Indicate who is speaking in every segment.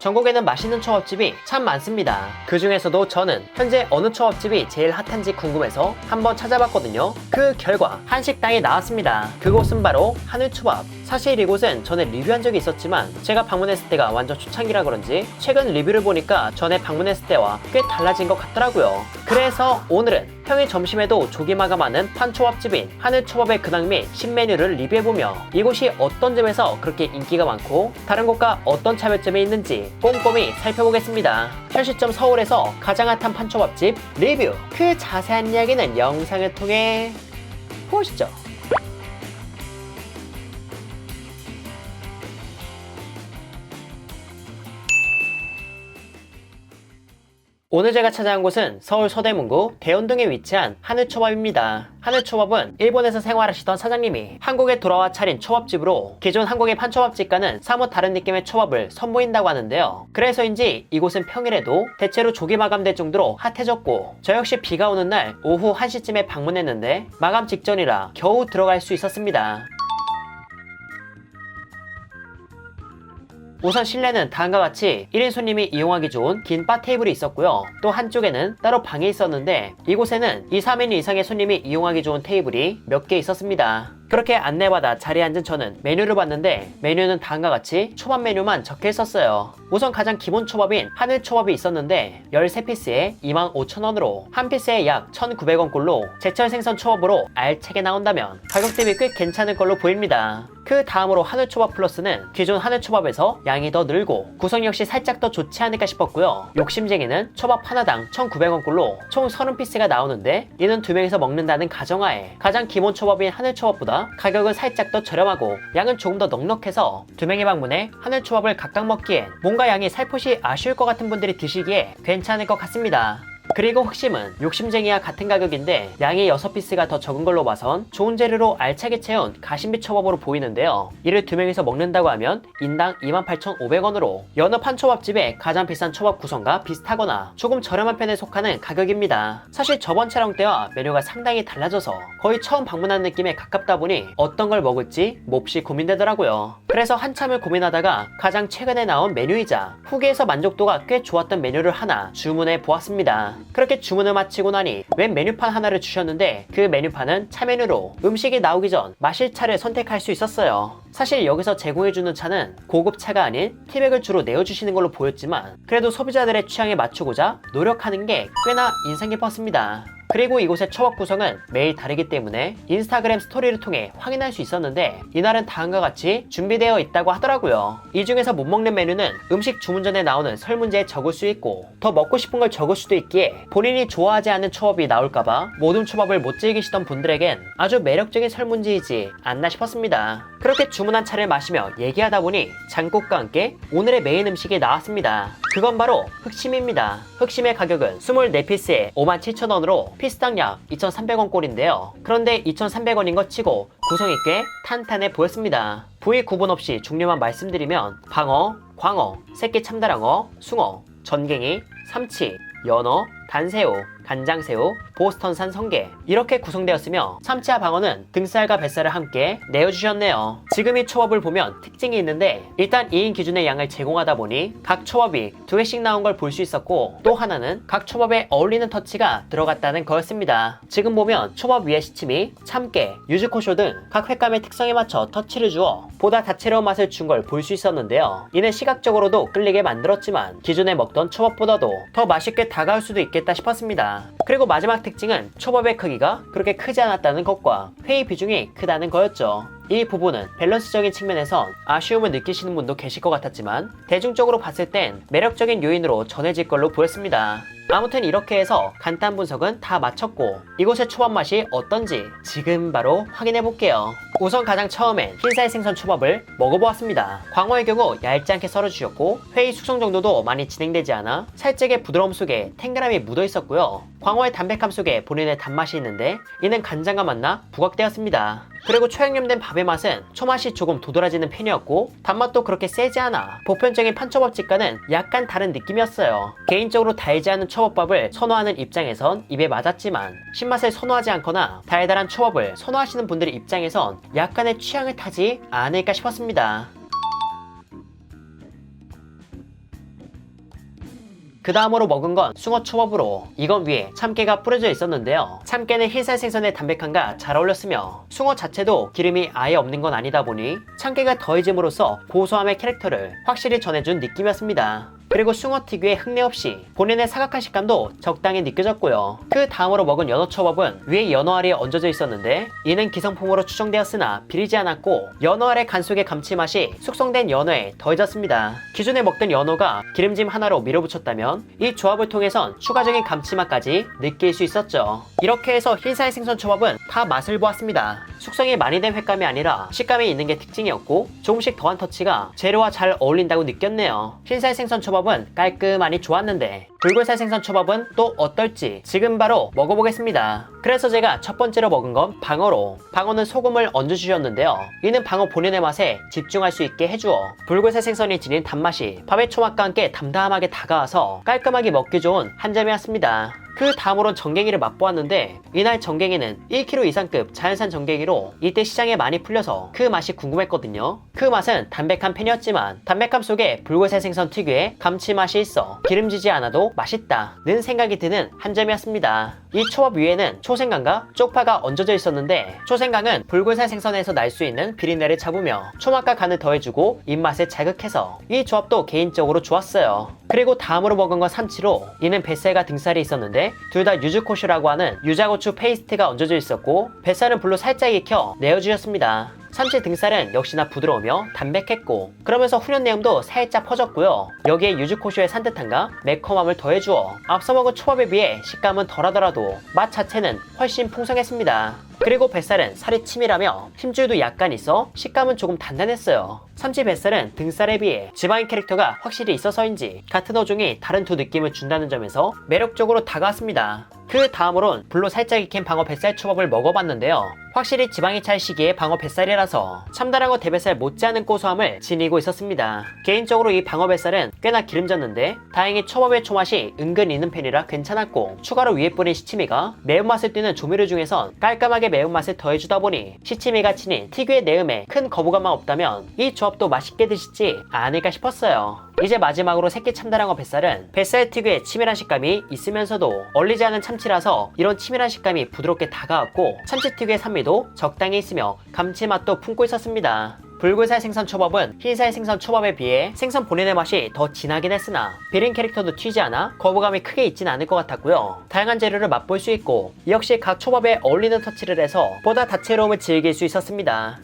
Speaker 1: 전국에는 맛있는 초밥집이 참 많습니다. 그 중에서도 저는 현재 어느 초밥집이 제일 핫한지 궁금해서 한번 찾아봤거든요. 그 결과 한식당이 나왔습니다. 그곳은 바로 하늘초밥. 사실 이곳은 전에 리뷰한 적이 있었지만 제가 방문했을 때가 완전 초창기라 그런지 최근 리뷰를 보니까 전에 방문했을 때와 꽤 달라진 것 같더라고요. 그래서 오늘은 평일 점심에도 조기 마감하는 판초밥집인 하늘초밥의 근황 및 신메뉴를 리뷰해보며 이곳이 어떤 점에서 그렇게 인기가 많고 다른 곳과 어떤 차별점이 있는지 꼼꼼히 살펴보겠습니다. 현 시점 서울에서 가장 핫한 판초밥집 리뷰! 그 자세한 이야기는 영상을 통해 보시죠. 오늘 제가 찾아온 곳은 서울 서대문구 대운동에 위치한 하늘초밥입니다. 하늘초밥은 일본에서 생활하시던 사장님이 한국에 돌아와 차린 초밥집으로 기존 한국의 판초밥집과는 사뭇 다른 느낌의 초밥을 선보인다고 하는데요. 그래서인지 이곳은 평일에도 대체로 조기 마감될 정도로 핫해졌고 저 역시 비가 오는 날 오후 1시쯤에 방문했는데 마감 직전이라 겨우 들어갈 수 있었습니다. 우선 실내는 다음과 같이 1인 손님이 이용하기 좋은 긴 바 테이블이 있었고요. 또 한쪽에는 따로 방이 있었는데 이곳에는 2, 3인 이상의 손님이 이용하기 좋은 테이블이 몇 개 있었습니다. 그렇게 안내받아 자리에 앉은 저는 메뉴를 봤는데 메뉴는 다음과 같이 초밥 메뉴만 적혀 있었어요. 우선 가장 기본 초밥인 하늘초밥이 있었는데 13피스에 25,000원으로 한 피스에 약 1,900원꼴로 제철 생선 초밥으로 알차게 나온다면 가격 대비 꽤 괜찮을 걸로 보입니다. 그 다음으로 하늘초밥 플러스는 기존 하늘초밥에서 양이 더 늘고 구성 역시 살짝 더 좋지 않을까 싶었고요. 욕심쟁이는 초밥 하나당 1,900원꼴로 총 30피스가 나오는데 이는 2명이서 먹는다는 가정하에 가장 기본 초밥인 하늘초밥보다 가격은 살짝 더 저렴하고 양은 조금 더 넉넉해서 2명이 방문해 하늘초밥을 각각 먹기엔 뭔가 양이 살포시 아쉬울 것 같은 분들이 드시기에 괜찮을 것 같습니다. 그리고 흑심은 욕심쟁이와 같은 가격인데 양이 6피스가 더 적은 걸로 봐선 좋은 재료로 알차게 채운 가심비 초밥으로 보이는데요. 이를 2명이서 먹는다고 하면 인당 28,500원으로 여느 판초밥집의 가장 비싼 초밥 구성과 비슷하거나 조금 저렴한 편에 속하는 가격입니다. 사실 저번 촬영 때와 메뉴가 상당히 달라져서 거의 처음 방문한 느낌에 가깝다 보니 어떤 걸 먹을지 몹시 고민되더라고요. 그래서 한참을 고민하다가 가장 최근에 나온 메뉴이자 후기에서 만족도가 꽤 좋았던 메뉴를 하나 주문해 보았습니다. 그렇게 주문을 마치고 나니 웬 메뉴판 하나를 주셨는데 그 메뉴판은 차 메뉴로 음식이 나오기 전 마실 차를 선택할 수 있었어요. 사실 여기서 제공해주는 차는 고급 차가 아닌 티백을 주로 내어주시는 걸로 보였지만 그래도 소비자들의 취향에 맞추고자 노력하는 게 꽤나 인상 깊었습니다. 그리고 이곳의 초밥 구성은 매일 다르기 때문에 인스타그램 스토리를 통해 확인할 수 있었는데 이날은 다음과 같이 준비되어 있다고 하더라고요. 이 중에서 못 먹는 메뉴는 음식 주문 전에 나오는 설문지에 적을 수 있고 더 먹고 싶은 걸 적을 수도 있기에 본인이 좋아하지 않는 초밥이 나올까봐 모든 초밥을 못 즐기시던 분들에겐 아주 매력적인 설문지이지 않나 싶었습니다. 그렇게 주문한 차를 마시며 얘기하다 보니 장국과 함께 오늘의 메인 음식이 나왔습니다. 그건 바로 흑심입니다. 흑심의 가격은 24피스에 57,000원으로 피스당 약 2,300원 꼴인데요. 그런데 2,300원인 것 치고 구성이 꽤 탄탄해 보였습니다. 부위 구분 없이 종류만 말씀드리면 방어, 광어, 새끼 참다랑어, 숭어, 전갱이, 삼치, 연어, 단새우, 간장새우, 보스턴산 성게 이렇게 구성되었으며 참치와 방어는 등살과 뱃살을 함께 내어주셨네요. 지금 이 초밥을 보면 특징이 있는데 일단 2인 기준의 양을 제공하다 보니 각 초밥이 2개씩 나온 걸 볼 수 있었고 또 하나는 각 초밥에 어울리는 터치가 들어갔다는 거였습니다. 지금 보면 초밥 위에 시치미, 참깨, 유즈코쇼 등 각 횟감의 특성에 맞춰 터치를 주어 보다 다채로운 맛을 준 걸 볼 수 있었는데요. 이는 시각적으로도 끌리게 만들었지만 기존에 먹던 초밥보다도 더 맛있게 다가올 수도 있겠다 싶었습니다. 그리고 마지막 특징은 초밥의 크기가 그렇게 크지 않았다는 것과 회의 비중이 크다는 거였죠. 이 부분은 밸런스적인 측면에선 아쉬움을 느끼시는 분도 계실 것 같았지만 대중적으로 봤을 땐 매력적인 요인으로 전해질 걸로 보였습니다. 아무튼 이렇게 해서 간단 분석은 다 마쳤고 이곳의 초밥 맛이 어떤지 지금 바로 확인해 볼게요. 우선 가장 처음엔 흰살 생선 초밥을 먹어보았습니다. 광어의 경우 얇지 않게 썰어주셨고 회의 숙성 정도도 많이 진행되지 않아 살짝의 부드러움 속에 탱글함이 묻어 있었고요. 광어의 담백함 속에 본인의 단맛이 있는데 이는 간장과 만나 부각되었습니다. 그리고 초양념된 밥의 맛은 초맛이 조금 도드라지는 편이었고 단맛도 그렇게 세지 않아 보편적인 판초밥집과는 약간 다른 느낌이었어요. 개인적으로 달지 않은 초밥밥을 선호하는 입장에선 입에 맞았지만 신맛을 선호하지 않거나 달달한 초밥을 선호하시는 분들의 입장에선 약간의 취향을 타지 않을까 싶었습니다. 그 다음으로 먹은 건 숭어 초밥으로 이건 위에 참깨가 뿌려져 있었는데요. 참깨는 흰살 생선의 담백함과 잘 어울렸으며 숭어 자체도 기름이 아예 없는 건 아니다 보니 참깨가 더해짐으로써 고소함의 캐릭터를 확실히 전해준 느낌이었습니다. 그리고 숭어 특유의 흙내 없이 본인의 사각한 식감도 적당히 느껴졌고요. 그 다음으로 먹은 연어초밥은 위에 연어알이 얹어져 있었는데 이는 기성품으로 추정되었으나 비리지 않았고 연어알의 간 속의 감칠맛이 숙성된 연어에 더해졌습니다. 기존에 먹던 연어가 기름짐 하나로 밀어붙였다면 이 조합을 통해선 추가적인 감칠맛까지 느낄 수 있었죠. 이렇게 해서 흰살 생선 초밥은 다 맛을 보았습니다. 숙성이 많이 된 횟감이 아니라 식감이 있는 게 특징이었고 조금씩 더한 터치가 재료와 잘 어울린다고 느꼈네요. 흰살 생선 초밥은 깔끔하니 좋았는데 붉은살 생선 초밥은 또 어떨지 지금 바로 먹어보겠습니다. 그래서 제가 첫 번째로 먹은 건 방어로 방어는 소금을 얹어주셨는데요. 이는 방어 본연의 맛에 집중할 수 있게 해주어 붉은살 생선이 지닌 단맛이 밥의 초맛과 함께 담담하게 다가와서 깔끔하게 먹기 좋은 한 점이었습니다. 그 다음으론 정갱이를 맛보았는데 이날 정갱이는 1kg 이상급 자연산 정갱이로 이때 시장에 많이 풀려서 그 맛이 궁금했거든요. 그 맛은 담백한 편이었지만 담백함 속에 붉은살 생선 특유의 감칠맛이 있어 기름지지 않아도 맛있다는 생각이 드는 한 점이었습니다. 이 초밥 위에는 초생강과 쪽파가 얹어져 있었는데 초생강은 붉은살 생선에서 날 수 있는 비린내를 잡으며 초맛과 간을 더해주고 입맛을 자극해서 이 조합도 개인적으로 좋았어요. 그리고 다음으로 먹은 건 삼치로 이는 뱃살과 등살이 있었는데 둘 다 유즈코슈라고 하는 유자고추 페이스트가 얹어져 있었고 뱃살은 불로 살짝 익혀 내어주셨습니다. 삼치 등살은 역시나 부드러우며 담백했고 그러면서 훈연 내음도 살짝 퍼졌고요. 여기에 유즈코슈의 산뜻함과 매콤함을 더해주어 앞서 먹은 초밥에 비해 식감은 덜하더라도 맛 자체는 훨씬 풍성했습니다. 그리고 뱃살은 살이 치밀하며 힘줄도 약간 있어 식감은 조금 단단했어요. 삼치 뱃살은 등살에 비해 지방인 캐릭터가 확실히 있어서인지 같은 어종이 다른 두 느낌을 준다는 점에서 매력적으로 다가왔습니다. 그 다음으론 불로 살짝 익힌 방어 뱃살 초밥을 먹어봤는데요. 확실히 지방이 찰 시기에 방어 뱃살이라서 참다랑어 대뱃살 못지않은 고소함을 지니고 있었습니다. 개인적으로 이 방어 뱃살은 꽤나 기름졌는데 다행히 초밥의 초맛이 은근 있는 편이라 괜찮았고 추가로 위에 뿌린 시치미가 매운맛을 띠는 조미료 중에선 깔끔하게 매운맛을 더해주다 보니 시치미가 지닌 특유의 내음에 큰 거부감만 없다면 이 조합도 맛있게 드시지 않을까 싶었어요. 이제 마지막으로 새끼 참다랑어 뱃살은 뱃살 특유의 치밀한 식감이 있으면서도 얼리지 않은 참치라서 이런 치밀한 식감이 부드럽게 다가왔고 참치 특유의 산미도 적당히 있으며 감칠맛도 품고 있었습니다. 붉은살 생선 초밥은 흰살 생선 초밥에 비해 생선 본연의 맛이 더 진하긴 했으나 비린 캐릭터도 튀지 않아 거부감이 크게 있진 않을 것 같았고요. 다양한 재료를 맛볼 수 있고 역시 각 초밥에 어울리는 터치를 해서 보다 다채로움을 즐길 수 있었습니다.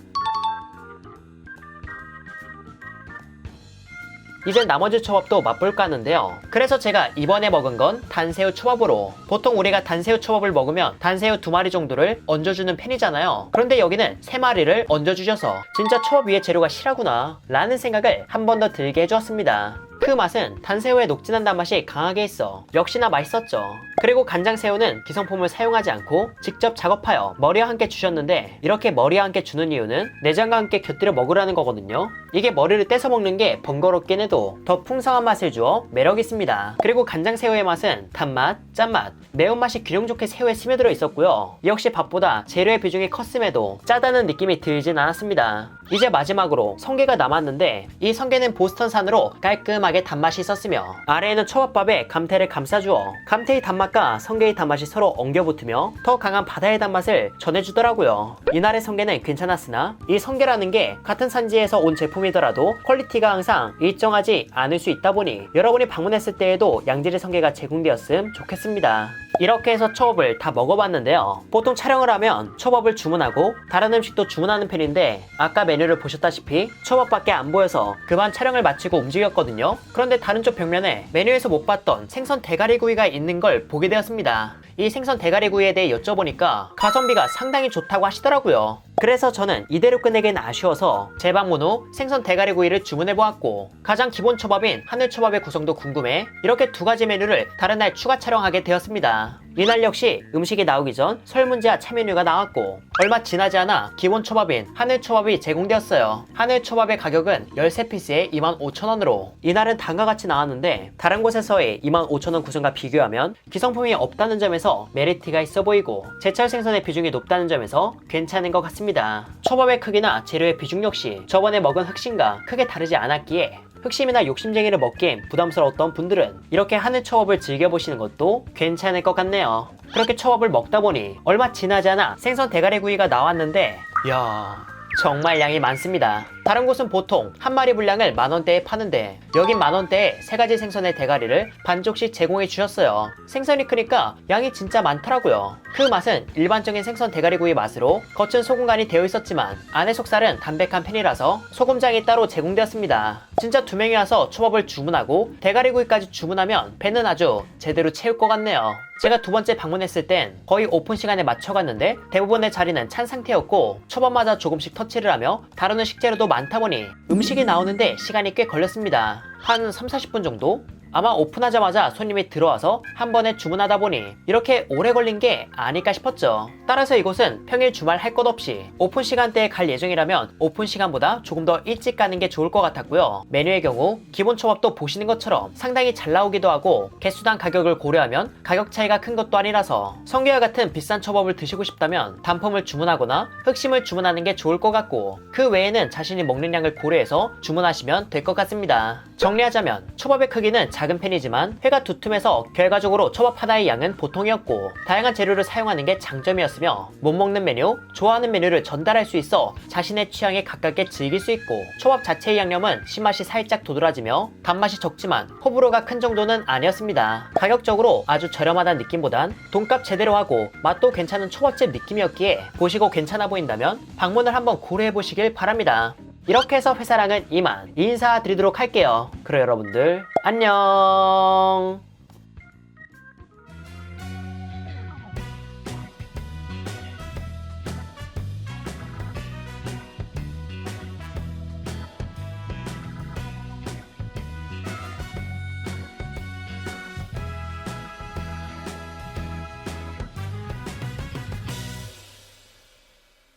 Speaker 1: 이제 나머지 초밥도 맛볼까 하는데요. 그래서 제가 이번에 먹은 건 단새우 초밥으로 보통 우리가 단새우 초밥을 먹으면 단새우 2마리 정도를 얹어주는 편이잖아요. 그런데 여기는 3마리를 얹어주셔서 진짜 초밥 위에 재료가 실하구나 라는 생각을 한 번 더 들게 해주었습니다. 그 맛은 단새우의 녹진한 단맛이 강하게 있어 역시나 맛있었죠. 그리고 간장새우는 기성품을 사용하지 않고 직접 작업하여 머리와 함께 주셨는데 이렇게 머리와 함께 주는 이유는 내장과 함께 곁들여 먹으라는 거거든요. 이게 머리를 떼서 먹는 게 번거롭긴 해도 더 풍성한 맛을 주어 매력이 있습니다. 그리고 간장새우의 맛은 단맛, 짠맛, 매운맛이 균형 좋게 새우에 스며들어 있었고요. 역시 밥보다 재료의 비중이 컸음에도 짜다는 느낌이 들진 않았습니다. 이제 마지막으로 성게가 남았는데 이 성게는 보스턴산으로 깔끔하게 단맛이 있었으며 아래에는 초밥밥에 감태를 감싸주어 감태의 단맛과 성게의 단맛이 서로 엉겨붙으며 더 강한 바다의 단맛을 전해주더라고요. 이날의 성게는 괜찮았으나 이 성게라는 게 같은 산지에서 온 제품이더라도 퀄리티가 항상 일정하지 않을 수 있다 보니 여러분이 방문했을 때에도 양질의 성게가 제공되었음 좋겠습니다. 이렇게 해서 초밥을 다 먹어봤는데요. 보통 촬영을 하면 초밥을 주문하고 다른 음식도 주문하는 편인데 아까 메뉴를 보셨다시피 초밥밖에 안 보여서 그만 촬영을 마치고 움직였거든요. 그런데 다른 쪽 벽면에 메뉴에서 못 봤던 생선 대가리구이가 있는 걸 보게 되었습니다. 이 생선 대가리구이에 대해 여쭤보니까 가성비가 상당히 좋다고 하시더라고요. 그래서 저는 이대로 끝내기엔 아쉬워서 재방문 후 생선 대가리구이를 주문해보았고 가장 기본 초밥인 하늘초밥의 구성도 궁금해 이렇게 두 가지 메뉴를 다른 날 추가 촬영하게 되었습니다. 이날 역시 음식이 나오기 전 설문지와 차메뉴가 나왔고 얼마 지나지 않아 기본 초밥인 하늘초밥이 제공되었어요. 하늘초밥의 가격은 13피스에 25,000원으로 이날은 다음과 같이 나왔는데 다른 곳에서의 25,000원 구성과 비교하면 기성품이 없다는 점에서 메리트가 있어 보이고 제철 생선의 비중이 높다는 점에서 괜찮은 것 같습니다. 초밥의 크기나 재료의 비중 역시 저번에 먹은 흑심과 크게 다르지 않았기에 흑심이나 욕심쟁이를 먹기엔 부담스러웠던 분들은 이렇게 한우 초밥을 즐겨보시는 것도 괜찮을 것 같네요. 그렇게 초밥을 먹다 보니 얼마 지나지 않아 생선 대가리 구이가 나왔는데 이야, 정말 양이 많습니다. 다른 곳은 보통 한 마리 분량을 만원대에 파는데 여긴 만원대에 3가지 생선의 대가리를 반쪽씩 제공해 주셨어요. 생선이 크니까 양이 진짜 많더라고요. 그 맛은 일반적인 생선 대가리구이 맛으로 겉은 소금간이 되어 있었지만 안의 속살은 담백한 편이라서 소금장이 따로 제공되었습니다. 진짜 2명이 와서 초밥을 주문하고 대가리구이까지 주문하면 배는 아주 제대로 채울 것 같네요. 제가 2번째 방문했을 땐 거의 오픈 시간에 맞춰 갔는데 대부분의 자리는 찬 상태였고 초밥마다 조금씩 터치를 하며 다루는 식재료도 많다 보니 음식이 나오는데 시간이 꽤 걸렸습니다. 한 3-40분 정도? 아마 오픈하자마자 손님이 들어와서 한 번에 주문하다 보니 이렇게 오래 걸린 게 아닐까 싶었죠. 따라서 이곳은 평일 주말 할 것 없이 오픈 시간대에 갈 예정이라면 오픈 시간보다 조금 더 일찍 가는 게 좋을 것 같았고요. 메뉴의 경우 기본 초밥도 보시는 것처럼 상당히 잘 나오기도 하고 개수당 가격을 고려하면 가격 차이가 큰 것도 아니라서 성게와 같은 비싼 초밥을 드시고 싶다면 단품을 주문하거나 흑심을 주문하는 게 좋을 것 같고 그 외에는 자신이 먹는 양을 고려해서 주문하시면 될 것 같습니다. 정리하자면 초밥의 크기는 작은 편이지만 회가 두툼해서 결과적으로 초밥 하나의 양은 보통이었고 다양한 재료를 사용하는 게 장점이었으며 못 먹는 메뉴, 좋아하는 메뉴를 전달할 수 있어 자신의 취향에 가깝게 즐길 수 있고 초밥 자체의 양념은 신맛이 살짝 도드라지며 단맛이 적지만 호불호가 큰 정도는 아니었습니다. 가격적으로 아주 저렴하다는 느낌보단 돈값 제대로 하고 맛도 괜찮은 초밥집 느낌이었기에 보시고 괜찮아 보인다면 방문을 한번 고려해 보시길 바랍니다. 이렇게 해서 회사랑은 이만 인사드리도록 할게요. 그럼 여러분들 안녕.